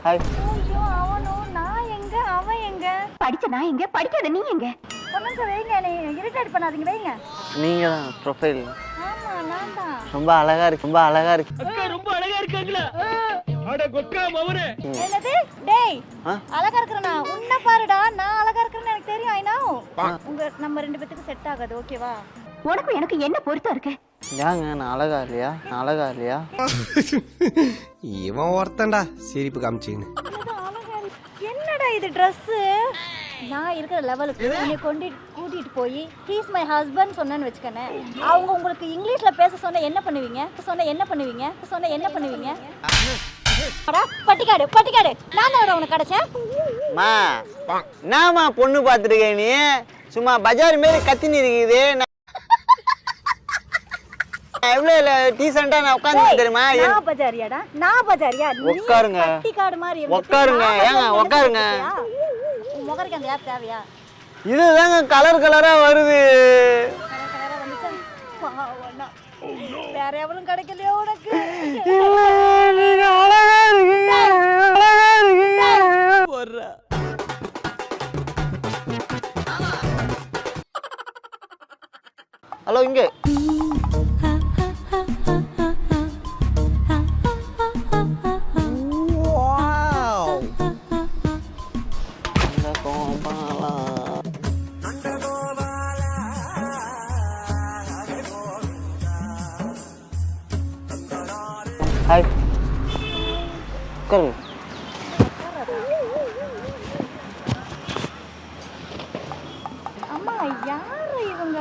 Hi. ஐயோ அவனோ நான் எங்க அவன் எங்க படிச்ச நான் எங்க படிக்காத நீ எங்க கொஞ்சம் வைங்க நீ இரிட்டேட் பண்ணாதீங்க வைங்க. நீங்க தான் ப்ரொஃபைல் ஆமா நான் தான். ரொம்ப அழகா இருக்கு, ரொம்ப அழகா இருக்கு. அக்கா ரொம்ப அழகா இருக்காங்களா? அட கொக்கா மவனே. என்னது டேய் அழகா இருக்கறனா உன்ன பாருடா நான் அழகா இருக்கறேன்னு எனக்கு தெரியும். ஐ நோ உங்க நம்ம ரெண்டு பேத்துக்கு செட் ஆகாது. ஓகேவா? உனக்கு எனக்கு என்ன பொருத்தம் இருக்கு? ஏங்க நான் அழகா இல்லையா? நான் அழகா இல்லையா? இவன் ஒருத்தன்டா சிரிப்பு காமிச்சின்னு. என்னடா இது Dress? நான் இருக்கிற லெவலுக்கு உன்னை கூட்டிட்டு போய் ஹீஸ் மை ஹஸ்பண்ட் சொன்னேன்னு வச்சுக்கனே, அவங்க உங்களுக்கு இங்கிலீஷ்ல பேச சொன்னா என்ன பண்ணுவீங்க? சொன்னா என்ன பண்ணுவீங்க? அடா பட்டிக்காடு நான் தான் உனக்கு கிடைச்சேன். மா என்னம்மா பொண்ணு பார்த்துருக்க நீ? சும்மா பஜார் மாரி கத்தின்னு இருக்குது. எவ்வளோ டீசெண்டா நான் உட்காந்து தெரியுமா? நான் பஜாரியா? உட்காருங்க. பட்டிக்காடு மாதிரி உட்காருங்க. ஏங்க உட்காருங்க. முகருக்கு அந்த ஆப் தேவையா? இதுதாங்க கலர் கலரா வருது. வேற எவ்வளவு கிடைக்கலையோ உனக்கு? நீங்க அழகா இருக்கீங்க, அழகா இருக்கீங்க. ஹலோ இங்க ஹாய். உட்காருங்க. அம்மா யாரு இவங்க?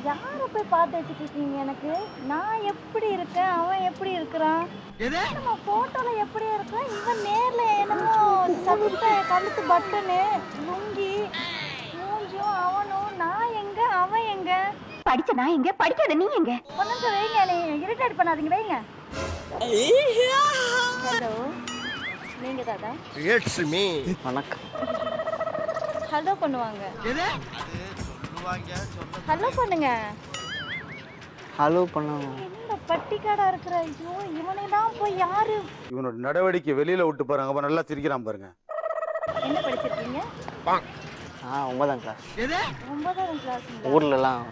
யாரை போய் பார்த்து வச்சுட்டு இருக்கீங்க? எனக்கு நான் எப்படி இருக்கேன், அவன் எப்படி இருக்கிறான்? நம்ம போட்டோல எப்படி இருக்கேன், இவன் நேர்ல என்னமோ சட்டை கழுத்து பட்டனு லுங்கி மூஞ்சும் அவனும். நான் எங்க அவன் எங்க? படிச்ச நான் எங்க படிக்காத நீ எங்க கொஞ்சம் வைங்க நீ இரிட்டேட் பண்ணாதீங்க வைங்க. ஹலோ நீங்க தாதா? It's me. வணக்கம். ஹலோ பண்ணுவாங்க. ஹலோ பண்ணுங்க. ஹலோ பண்ணுங்க. என்ன பட்டிக்காடா இருக்கிற? ஐயோ இவனை தான் போய் யாரு? இவனோட நடவடிக்கை வெளியில விட்டு பாருங்க. அப்ப நல்லா சிரிக்கிறான் பாருங்க. என்ன படிச்சிருக்கீங்க? 9ஆம் கிளாஸ். 9ஆம் கிளாஸ். ஊர்லலாம்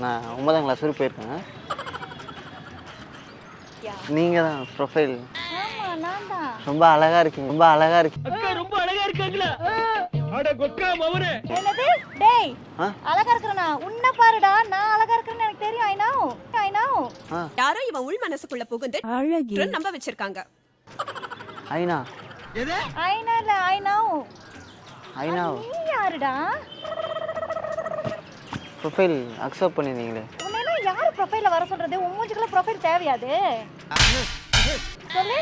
நான் 9ஆம் கிளாஸ் வரை போயிருக்கேங்க. நீங்க தான் ப்ரொஃபைல். ஆமா நான் தான். ரொம்ப அழகா இருக்கீங்க, ரொம்ப அழகா இருக்கீங்க. அக்கா ரொம்ப அழகா இருக்காங்களா? அட கொக்கா மவனே. என்னது டேய் அழகா இருக்கறனா உன்ன பாருடா நான் அழகா இருக்கறேன்னு எனக்கு தெரியும். ஐ நோ யாரோ இவன் உள் மனசுக்குள்ள புகுந்து அழகி நம்ப வச்சிருக்காங்க. ஐனா ஐ நோ ஐனா நீ யாருடா? ப்ரொஃபைல் அக்செப்ட் பண்ணிருந்தீங்களே. உன்னை யார் ப்ரொஃபைல்ல வர சொல்றது? உன் மூஞ்சிக்குள்ள ப்ரொஃபைல் தேவையாது? சொல்லு.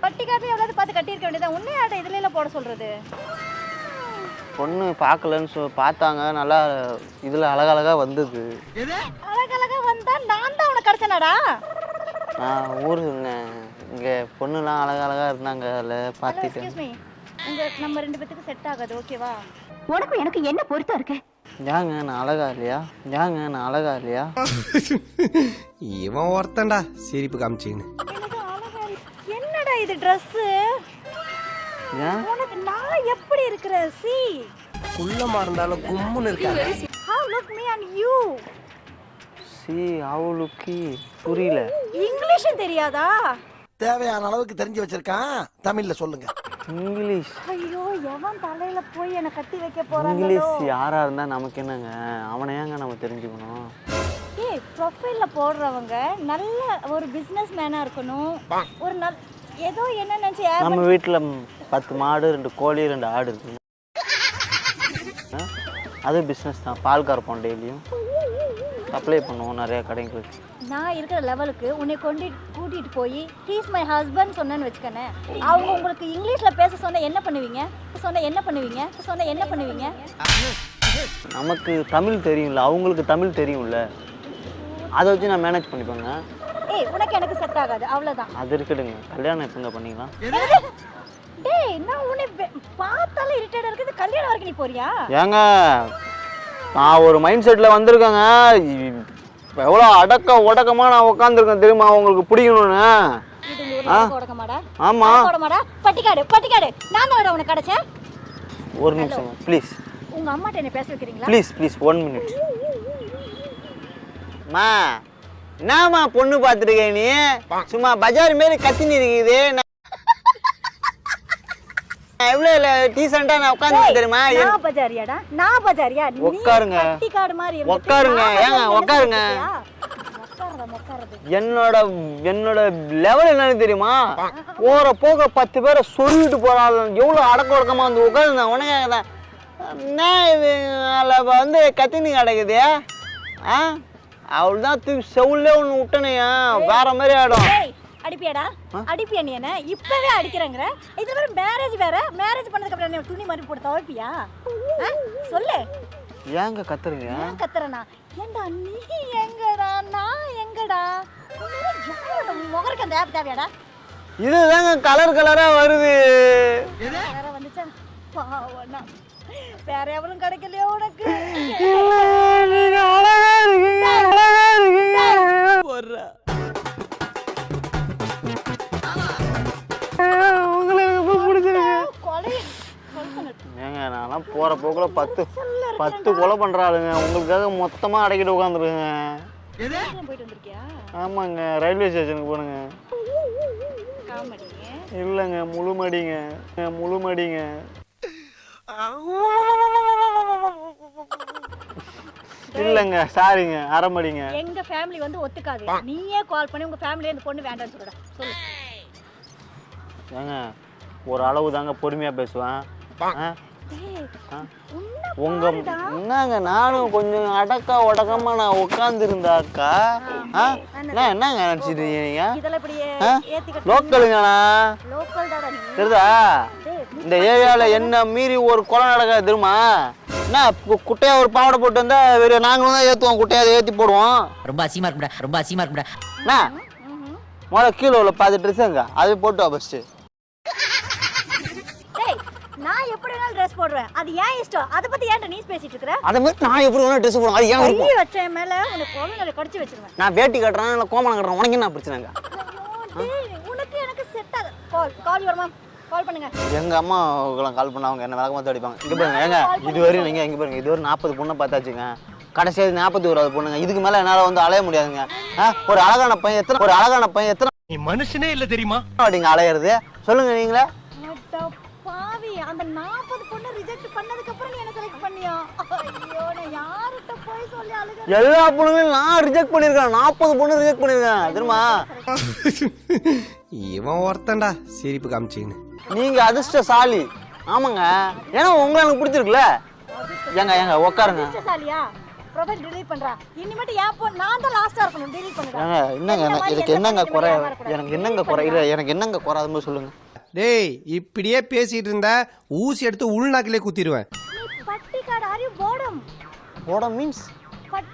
பட்டிக்காட்டுல எவ்வளவு பார்த்து கட்டி இருக்க வேண்டியதா? உன்னை யாரடா இதுல எல்லாம் போட சொல்றது? பொண்ணு பார்க்கலன்னு பார்த்தாங்க, நல்லா இதில் அழகழகா வந்தது. அழகழகா வந்தா நான் தான் உனக்கு கிடைச்சனாடா? நான் ஊருங்க இங்கே பொண்ணுலாம் அழகழகா இருந்தாங்க, அதில் பார்த்துட்டு. எக்ஸ்கியூஸ் மீ, நம்ம ரெண்டு பேத்துக்கு செட் ஆகாது. ஓகேவா? உனக்கு எனக்கு என்ன பொருத்தம் இருக்கு? ஏங்க நான் அழகா இல்லையா? ஏங்க நான் அழகா இல்லையா? இவன் ஒருத்தன்டா சிரிப்பு காமிச்சின்னு. என்னடா இது Dress? உனக்கு நான் எப்படி இருக்கிற? சி உள்ளமா இருந்தாலும் கும்முன்னு இருக்காங்க. how look me and you? C அவளுக்கு புரியல. இங்கிலீஷ் தெரியாதா? தேவையான அளவுக்கு தெரிஞ்சு வச்சிருக்கான். தமிழ்ல சொல்லுங்க. இங்கிலீஷ். ஐயோ எவன் தலையில போய் என்ன கட்டி வைக்க போறாங்களோ? இங்கிலீஷ் யாரா இருந்தா நமக்கு என்னங்க? அவனை ஏங்க நம்ம தெரிஞ்சுக்கணும்? ஏய் ப்ரொஃபைல்ல போடுறவங்க நல்ல ஒரு பிசினஸ் மேனா இருக்கணும். ஒரு ஏதோ என்ன நினைச்சு நம்ம வீட்டில் 10 மாடு 2 கோழி 2 ஆடு இருக்குங்க. அது பிஸ்னஸ் தான். பால் கறப்போம், டெய்லியும் சப்ளை பண்ணுவோம் நிறைய கடைங்களுக்கு. நான் இருக்கிற லெவலுக்கு உன்னை கூட்டிட்டு போய் ஹீஸ் மை ஹஸ்பண்ட் சொன்னேன்னு வச்சுக்கனே, அவங்க உங்களுக்கு இங்கிலீஷ்ல பேச சொன்னா என்ன பண்ணுவீங்க? நமக்கு தமிழ் தெரியும்ல, அவங்களுக்கு தமிழ் தெரியும்ல, அதை வச்சு நான் மேனேஜ் பண்ணிப்பேங்க. ஏய் உனக்கு எனக்கு செட் ஆகாது அவ்வளவுதான். அது இருக்கடுங்க. கல்யாணம் எப்பங்க பண்ணிக்கலாம்? டேய் நான் உன்னை பார்த்தாலே இரிட்டேட்டா இருக்குது. கல்யாணம் வரைக்கும் நீ போறியா? ஏங்க நான் ஒரு மைண்ட் செட்டில் வந்திருக்கேங்க. எவ்வளோ அடக்க உடக்கமாக நான் உட்காந்துருக்கேன் தெரியுமா உங்களுக்கு பிடிக்கணும்னு? இது ஊர்ல உடக்க மாடா ஆமா போட மாடா பட்டிக்காடு நான் தான் உனக்கு கிடைச்சேன். ஒரு நிமிஷம் ப்ளீஸ். உங்க அம்மாட்ட என்ன பேச வைக்கிறீங்களா? Please 1 minute. மா என்னம்மா பொண்ணு பார்த்துருக்க நீ? சும்மா பஜார் மாரி கத்தினி இருக்குது. எவ்வளோ டீசெண்டா நான் உட்காந்து தெரியுமா? நான் பஜாரியாடா? நான் பஜாரியா? உட்காருங்க. பட்டிக்காடு மாதிரி உட்காருங்க. ஏங்க உட்காருங்க. என்னோட லெவல் என்னன்னு தெரியுமா? போற போக 10 பேரை சொல்லிட்டு போறாங்க. எவ்வளவு அடக்க ஒடுக்கமா வந்து உட்காந்து உனக்காக என்ன இது வந்து கத்தினி கிடக்குது. அவள்தான் தூக்கி செவுல்லே ஒன்று விட்டனையா வேற மாதிரி ஆயிடும். அடிப்பியாடா? அடிப்பியா நீ என்ன? இப்பவே அடிக்கிறேங்கிற. இது வேற மேரேஜ் பண்ணதுக்கு அப்புறம் துணி மாதிரி போட்டு துவைப்பியா? சொல்லு. ஏங்க கத்துறீங்க? கத்துறனா? ஏண்டா நீ எங்கடா நான் எங்கடா? முகருக்கு அந்த ஆப் தேவையாடா? இதுதாங்க கலரா வருது. வேற வந்துச்சா? பாவனா வேற எவனும் கிடைக்கலையோ உனக்கு? ஏங்க நான்லாம் போற போக்குல 10 கொலை பண்றாளுங்க. உங்களுக்காக மொத்தமா அடக்கிட்டு உட்காந்துருங்க. போயிட்டு வந்திருக்கியா? ஆமாங்க, ரயில்வே ஸ்டேஷனுக்கு போனுங்க. இல்லைங்க, முழுமடிங்க. இல்லங்க, சாரிங்க, அரைமடிங்க. எங்க ஃபேமிலி வந்து ஒத்துக்காது. நீயே கால் பண்ணி உங்க ஃபேமிலியே இந்த பொண்ணு வேண்டாம்னு சொல்லுடா. சொல்லு. ஏங்க ஒரு அளவு தாங்க பொறுமையா பேசுவேன். உங்க என்னங்க நானும் கொஞ்சம் அடக்கா உடக்கமா நான் உட்கார்ந்து இருந்தாக்கா என்னங்க நினைச்சிட்டு இருக்கீங்க? லோக்கலுங்கண்ணா தெரியுதா? இந்த ஏரியால என்ன மீறி ஒரு கொலை நடக்காது தெரியுமா? என்ன குட்டையா ஒரு பாவடை போட்டு வந்தா வேற நாங்களும் தான் ஏத்துவோம். குட்டையா ஏத்தி போடுவோம். ரொம்ப அசிமா இருக்குடா. என்ன முதல்ல கீழே உள்ள 10 ட்ரெஸ்ஸுங்க அது போட்டு வா ஃபர்ஸ்ட். நான் எப்படி வேணாலும் Dress போடுறேன். அது ஏன் இஷ்டம். அத பத்தி ஏன்டா நீ பேசிட்டு இருக்கற? அத மாதிரி நான் எப்படி வேணாலும் Dress போடுவேன். அது ஏன் விருப்பம்? நீ வச்ச மேல உனக்கு கோமணல கடிச்சு வச்சிருவேன். நான் வேட்டி கட்டறேன் இல்ல கோமணம் கட்டறேன் உனக்கு என்ன பிரச்சனைங்க? உனக்கு எனக்கு செட் ஆக. கால் யுவர் மாம். கால் பண்ணுங்க. எங்க அம்மாவுக்கு கால் பண்ணா அவங்க என்ன விளக்கமா அடிப்பாங்க. இங்க பாருங்க ஏங்க இதுவரை நீங்க இங்க பாருங்க இதுவரை 40 பொண்ணை பார்த்தாச்சுங்க. கடைசியா 41வது பொண்ணுங்க. இதுக்கு மேல என்னால வந்து அலைய முடியாதுங்க. ஒரு அழகான பையன் எத்தனை நீ மனுஷனே இல்ல தெரியுமா? அப்படிங்க அலையிறது சொல்லுங்க நீங்களே. பாவி அந்த 40 பொண்ணு ரிஜெக்ட் பண்ணதுக்கு அப்புறம் நீ என்ன செலக்ட் பண்ணியா? ஐயோ நான் யார்கிட்ட போய் சொல்லி அழுகுறேன். எல்லா பொண்ணுங்களும் நான் ரிஜெக்ட் பண்ணிருக்கேன். 40 பொண்ணு ரிஜெக்ட் பண்ணிருக்கேன் தெரியுமா? இவன் ஒருத்தன்டா சிரிப்பு காமிச்சின்னு. நீங்க அதிர்ஷ்டசாலி. ஆமாங்க, ஏன்னா உங்களை எனக்கு பிடிச்சிருக்குல்ல. ஏங்க உட்காருங்க. அதிர்ஷ்டசாலியா? ப்ரொஃபைல் delete பண்றா. இனிமேட்டு ஏன் போ நான் தான் லாஸ்டா இருக்கணும். delete பண்ணுடா. என்னங்க எனக்கு என்னங்க குறை? எனக்கு என்னங்க குறை? இல்ல எனக்கு என்னங்க குறை அதுமே சொல்லுங்க. டேய் இப்படியே பேசிட்டு இருந்தா ஊசி எடுத்து உள்நாக்கிலே குத்திடுவேன். நீ பட்டிக்காடு ஆர் யூ போடம்? போடம் மீன்ஸ்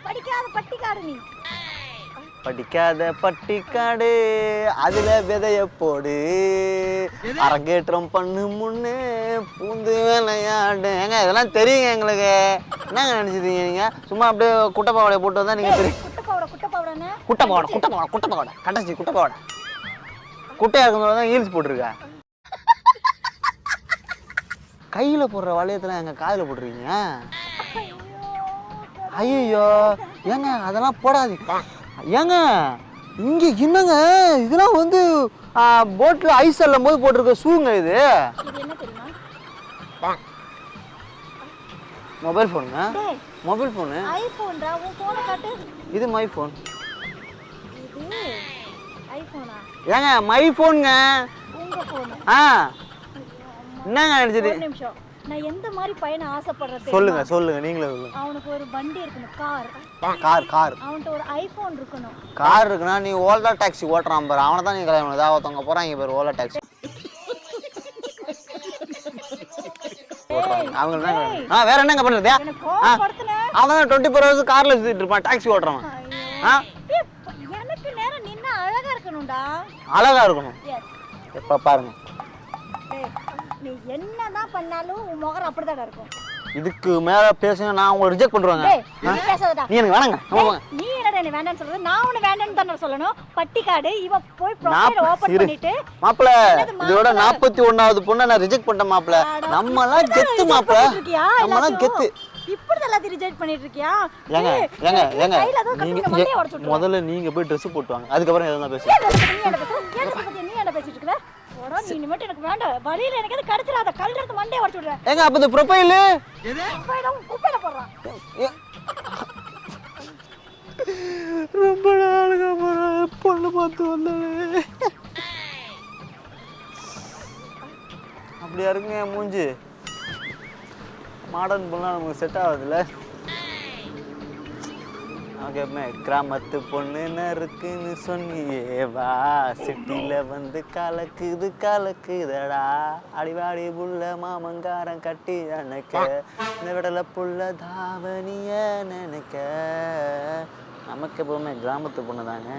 படிக்காத பட்டிக்காடு நீ. படிக்காத பட்டிக்காடு அதுல விதைய போடு அரங்கேற்றம் பண்ணு முன்னு பூந்து விளையாடு. ஏங்க இதெல்லாம் தெரியுங்க எங்களுக்கு. என்னங்க நினைச்சிருக்கீங்க நீங்க? சும்மா அப்படியே குட்டைப்பாவடை போட்டு வந்தா நீங்க தெரியும். குட்டைப்பாவடை கட்டச்சி குட்டைப்பாவடை குட்டையா இருக்கிறவங்க தான் ஹீல்ஸ் போட்டிருக்கா. கையில போடுற வளையத்துல எங்க காதுல போட்டுருக்கீங்க. ஐயோ ஏங்க அதெல்லாம் போடாது. ஏங்க இங்க என்னங்க இதெல்லாம் வந்து போட்ல ஐஸ் அள்ளும் போது போட்டிருக்க ஷூங்க இது. என்ன தெரியுமா? மொபைல் போனுங்க. Mobile phone. ஐபோன்டா. உன் போனை காட்டு. இது மை போன். இது ஐபோனா? ஏங்க மை போன்ங்க. உங்க போன். என்னங்க நினைச்சிட்டு? ஒரு நிமிஷம். நான் எந்த மாதிரி பையனை ஆசைப்படுறது? சொல்லுங்க நீங்களே சொல்லுங்க. அவனுக்கு ஒரு வண்டி இருக்கணும். கார். அவன்கிட்ட ஒரு ஐபோன் இருக்கணும். கார் இருக்குன்னா நீ ஓலா டாக்ஸி ஓட்டுறான் பாரு. அவனை தான் நீ கல்யாணம் பண்ணு. ஒருத்தவங்க போறாங்க பாரு ஓலா டாக்ஸி அவங்க தான். வேற என்னங்க பண்றது? அவன் 24 hours கார்ல சுத்திட்டு இருப்பான். டாக்ஸி ஓட்டுறவன். எனக்கு நேரம் நின்னா அழகா இருக்கணும்டா. அழகா இருக்கணும். எப்ப பாருங்க நீ என்னதான் பண்ணாலும் உன் முகம் அப்படிதான் இருக்கும். இதுக்கு மேல பேசுங்க நான் உங்களை ரிஜெக்ட் பண்றேங்க. நீ பேசாதடா. நீ எனக்கு வேணாங்க. நீ என்னடா என்ன வேண்டாம்னு சொல்றது? நான் உன்னை வேண்டாம்னு தானே சொல்லணும்? பட்டிக்காடு இவன் போய் ப்ரொஃபைல் ஓபன் பண்ணிட்டு மாப்ள இதோட 41வது பொண்ணை நான் ரிஜெக்ட் பண்ணிட்டேன் மாப்ள. நம்மலாம் கெத்து மாப்ள. நம்மலாம் கெத்து. இப்படி எல்லாத்தையும் ரிஜெக்ட் பண்ணிட்டு இருக்கியா? ஏங்க ஏங்க ஏங்க நீங்க முதல்ல நீங்க போய் Dress போட்டு வாங்க. அதுக்கப்புறம் எதனா பேசு. நீ என்ன பேசிட்டு இருக்க? ஓடா நீ இனிமேட்டு எனக்கு வேண்டாம். வழியில எனக்கு எது கடச்சிராத. கல் எடுத்து மண்டையை உடைச்சு விடுறேன். ஏங்க அப்ப இந்த ப்ரொஃபைல் குப்பையில போடுறான். ரொம்ப நாளுக்கு அப்புறம் பொண்ணு பார்த்து வந்தாலே. அப்படியா இருக்குங்க என் மூஞ்சி? மாடர்ன் பொண்ணாக நமக்கு செட் ஆகுதுல்ல. ஓகேமே கிராமத்து பொண்ணுன்னு இருக்குன்னு சொன்னியே வா, சிட்டியில் வந்து கலக்குதடா. அடிவாடி புள்ள மாமங்காரன் கட்டி அணைக்க, இந்த விடலை புள்ள தாவணிய நினைக்க. நமக்கு எப்பவுமே கிராமத்து பொண்ணு தாங்க.